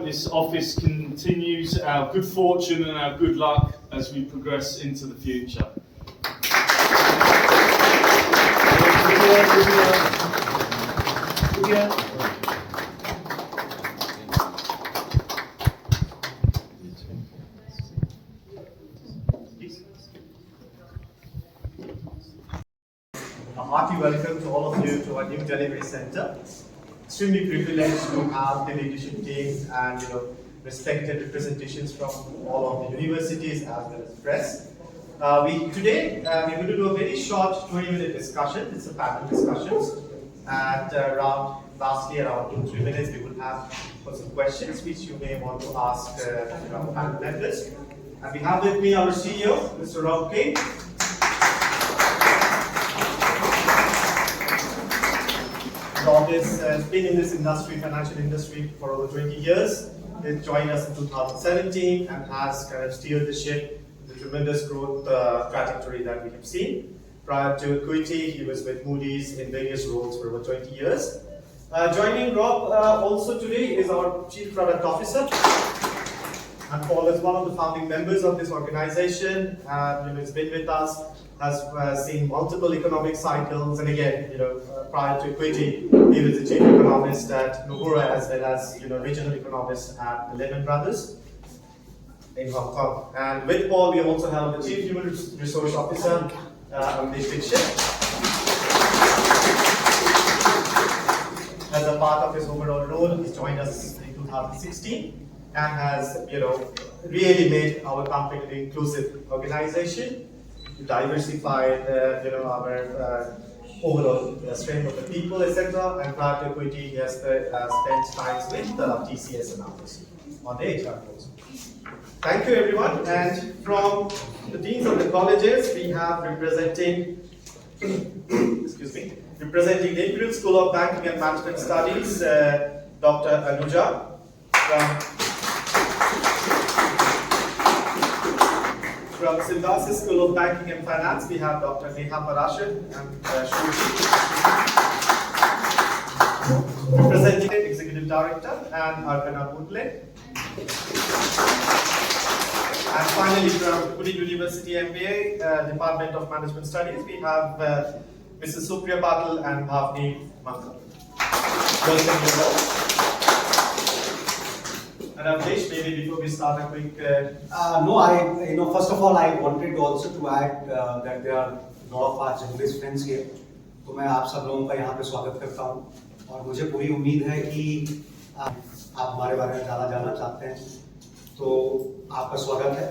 This office continues our good fortune and our good luck as we progress into the future. A hearty welcome to all of you to our new delivery center. Extremely privileged to have the leadership team and respected representations from all of the universities as well as press. Today we're going to do a very short 20-minute discussion. It's a panel discussions, and lastly around 2-3 minutes we will have some questions which you may want to ask our panel members. And we have with me our CEO, Mr. Rob King. Rob has been in this industry, financial industry, for over 20 years. He joined us in 2017 and has kind of steered the ship, the tremendous growth trajectory that we have seen. Prior to Acuity, he was with Moody's in various roles for over 20 years. Joining Rob also today is our Chief Product Officer. And Paul is one of the founding members of this organization. He's been with us, has seen multiple economic cycles, and again, prior to Acuity, he was the chief economist at Nomura as well as regional economist at Lehman Brothers in Hong Kong. And with Paul, we also have the chief human resource officer, Amish Dixit. As a part of his overall role, he's joined us in 2016 and has really made our company an inclusive organization. Diversified our overall strength of the people, etc. And prior to Acuity, he has spent time with TCS and others on the HR roles. Thank you, everyone. And from the deans of the colleges, we have representing the Imperial School of Banking and Management Studies, Dr. Anuja. From Symbiosis School of Banking and Finance, we have Dr. Neha Parashar and representing Executive Director and Arpana Putle. And finally, from Pune University MBA, Department of Management Studies, we have Mrs. Supriya Patil and Bhavni Mankar. Welcome you all. And Avdesh, maybe before we start a quick... first of all, I wanted also to add that there are a lot of our journalist friends here. तो मैं आप सब लोगों का यहाँ पे स्वागत करता हूँ और मुझे पूरी उम्मीद है कि आप हमारे बारे में जानना चाहते हैं, तो आपका स्वागत है।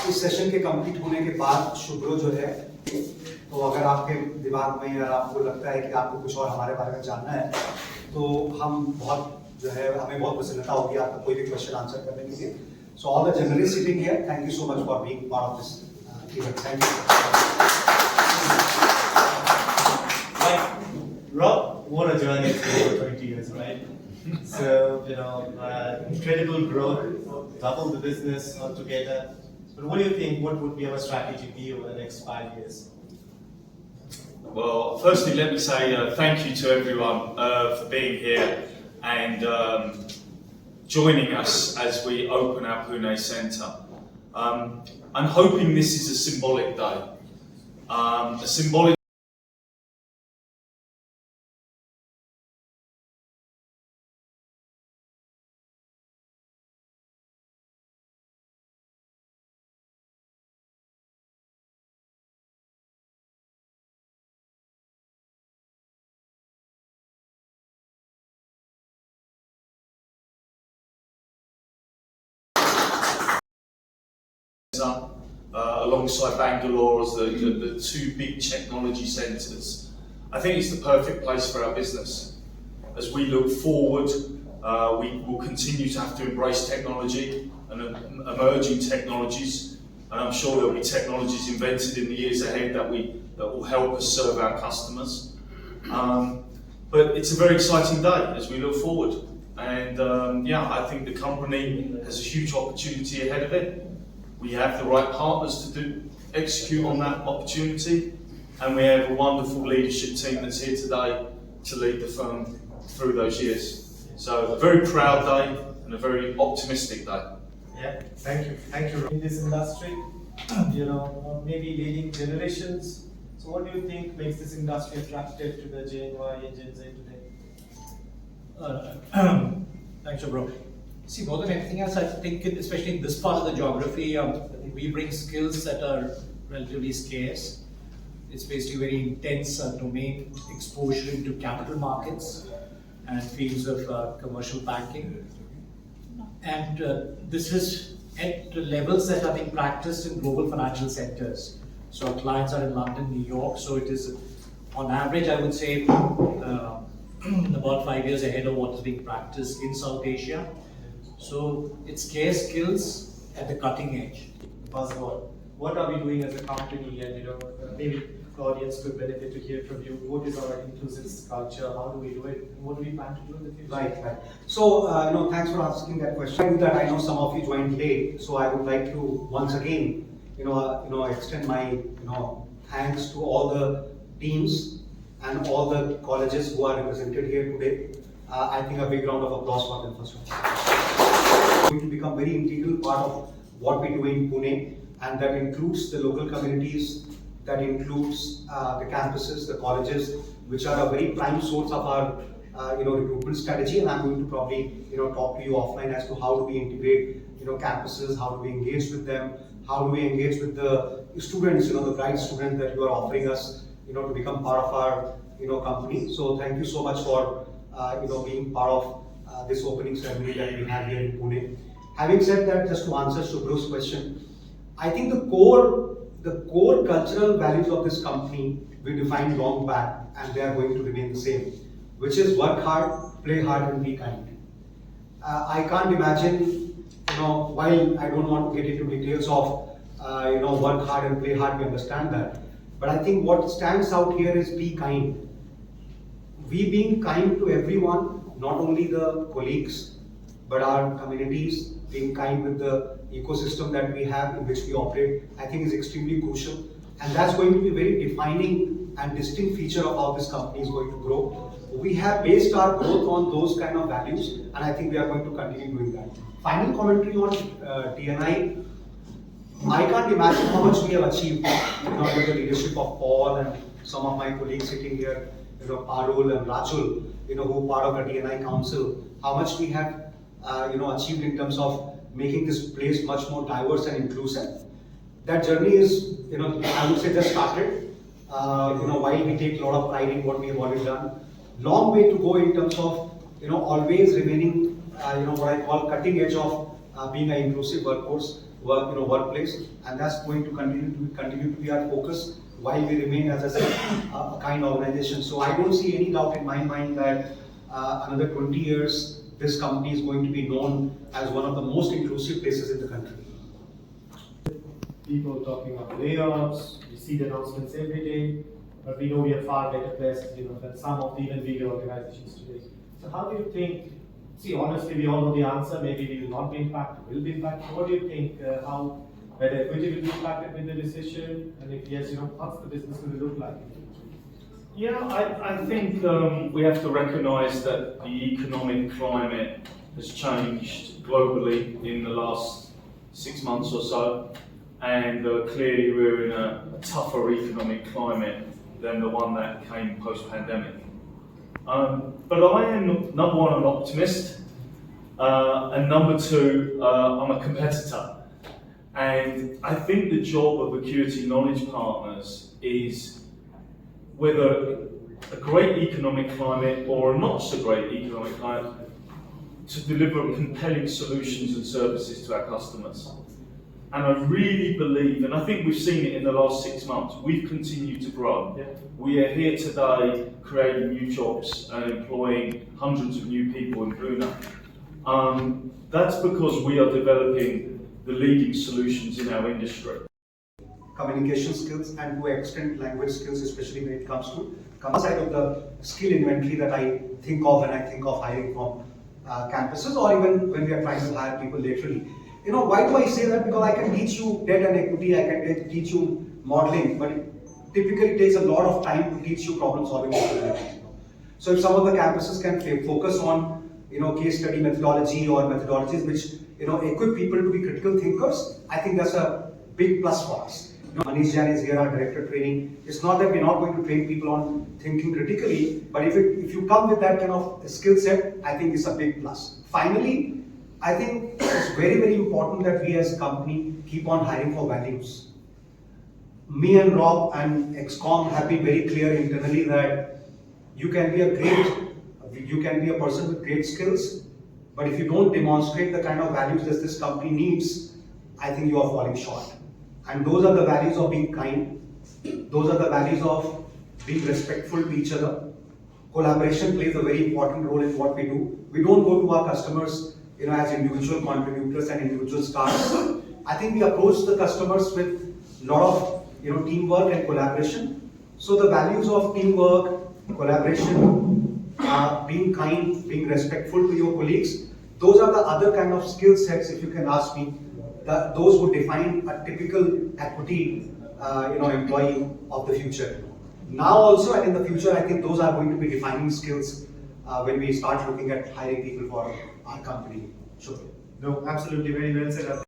इस सेशन के कंप्लीट होने के बाद शुभ्रो जो है, तो अगर आपके दिमाग में या आपको लगता है कि आपको कुछ और हमारे बारे में जानना है, तो हमें बहुत प्रसन्नता होगी आपका कोई भी क्वेश्चन आंसर करने के लिए। So all the journalists sitting here, thank you so much for being part of this event. Thank you. Right, Rob, what a journey for 20 years, right? So incredible growth, double the business altogether. But what do you think? What would be our strategy be over the next 5 years? Well, firstly, let me say thank you to everyone for being here and joining us as we open our Pune Centre. I'm hoping this is a symbolic day. A symbolic alongside Bangalore as the two big technology centres. I think it's the perfect place for our business. As we look forward, we will continue to have to embrace technology and emerging technologies, and I'm sure there'll be technologies invented in the years ahead that will help us serve our customers. But it's a very exciting day as we look forward, and I think the company has a huge opportunity ahead of it. We have the right partners to execute on that opportunity, and we have a wonderful leadership team that's here today to lead the firm through those years. So a very proud day, and a very optimistic day. Yeah, thank you. In this industry, maybe leading generations. So what do you think makes this industry attractive to the Gen Y and Gen Z today? Thanks, bro. See, more than anything else, I think, especially in this part of the geography, we bring skills that are relatively scarce. It's basically very intense domain exposure into capital markets and fields of commercial banking. And this is at levels that are being practiced in global financial centers. So our clients are in London, New York, so it is, on average, I would say, about 5 years ahead of what is being practiced in South Asia. So it's scarce skills at the cutting edge. Buzzword. What are we doing as a company? And maybe the audience could benefit to hear from you. What is our inclusive culture? How do we do it? And what do we plan to do in the future? Right. So, thanks for asking that question. That I know some of you joined late, so I would like to once again, extend my, thanks to all the teams and all the colleges who are represented here today. I think a big round of applause for them first of all. Going to become very integral part of what we do in Pune, and that includes the local communities, that includes the campuses, the colleges, which are a very prime source of our recruitment strategy. And I'm going to probably talk to you offline as to how do we integrate campuses, how do we engage with them, how do we engage with the students, the bright students that you are offering us, to become part of our company. So thank you so much for being part of this opening ceremony that we have here in Pune. Having said that, just to answer Shubhru's question, I think the core cultural values of this company we defined long back, and they are going to remain the same, which is work hard, play hard, and be kind. I can't imagine, while I don't want to get into details of work hard and play hard, we understand that. But I think what stands out here is be kind. We being kind to everyone, not only the colleagues, but our communities, being kind with the ecosystem that we have in which we operate, I think is extremely crucial. And that's going to be a very defining and distinct feature of how this company is going to grow. We have based our growth on those kind of values, and I think we are going to continue doing that. Final commentary on D&I. I can't imagine how much we have achieved with the leadership of Paul and some of my colleagues sitting here, Parul and Rachul, who are part of the D&I Council, how much we have achieved in terms of making this place much more diverse and inclusive. That journey is, I would say, just started. While we take a lot of pride in what we have already done, long way to go in terms of, always remaining, what I call cutting edge of being an inclusive workplace, and that's going to continue to be our focus while we remain, as I said, a kind organization. So I don't see any doubt in my mind that another 20 years, this company is going to be known as one of the most inclusive places in the country. People talking about layoffs, we see the announcements every day, but we know we are far better placed, than some of the even bigger organizations today. So how do you think? See, honestly, we all know the answer. Maybe we will not be impacted, will be impacted. What do you think? Whether equity will be impacted with the recession, and if yes, what's the business going to look like? Yeah, I think we have to recognise that the economic climate has changed globally in the last 6 months or so, and clearly we're in a tougher economic climate than the one that came post-pandemic. But I am, number one, an optimist, and number two, I'm a competitor. And I think the job of Acuity Knowledge Partners is, whether a great economic climate or a not so great economic climate, to deliver compelling solutions and services to our customers. And I really believe, and I think we've seen it in the last 6 months, we've continued to grow. Yeah. We are here today creating new jobs and employing hundreds of new people in Pune. That's because we are developing the leading solutions in our industry. Communication skills and to extent language skills, especially when it comes to side of the skill inventory that I think of when I think of hiring from campuses, or even when we are trying to hire people laterally. Why do I say that? Because I can teach you debt and equity, I can teach you modeling, but it typically takes a lot of time to teach you problem solving capabilities. So if some of the campuses can focus on case study methodology or methodologies which equip people to be critical thinkers, I think that's a big plus for us. Manish Jain is here, our director of training. It's not that we're not going to train people on thinking critically, but if you come with that kind of skill set, I think it's a big plus. Finally, I think it's very, very important that we as a company keep on hiring for values. Me and Rob and XCOM have been very clear internally that you can be a person with great skills, but if you don't demonstrate the kind of values that this company needs, I think you are falling short. And those are the values of being kind. Those are the values of being respectful to each other. Collaboration plays a very important role in what we do. We don't go to our customers, as individual contributors and individual stars. I think we approach the customers with a lot of, teamwork and collaboration. So the values of teamwork, collaboration, being kind, being respectful to your colleagues, those are the other kind of skill sets, if you can ask me, those would define a typical equity, employee of the future. Now also and in the future, I think those are going to be defining skills when we start looking at hiring people for our company. Sure. No, absolutely, very well said.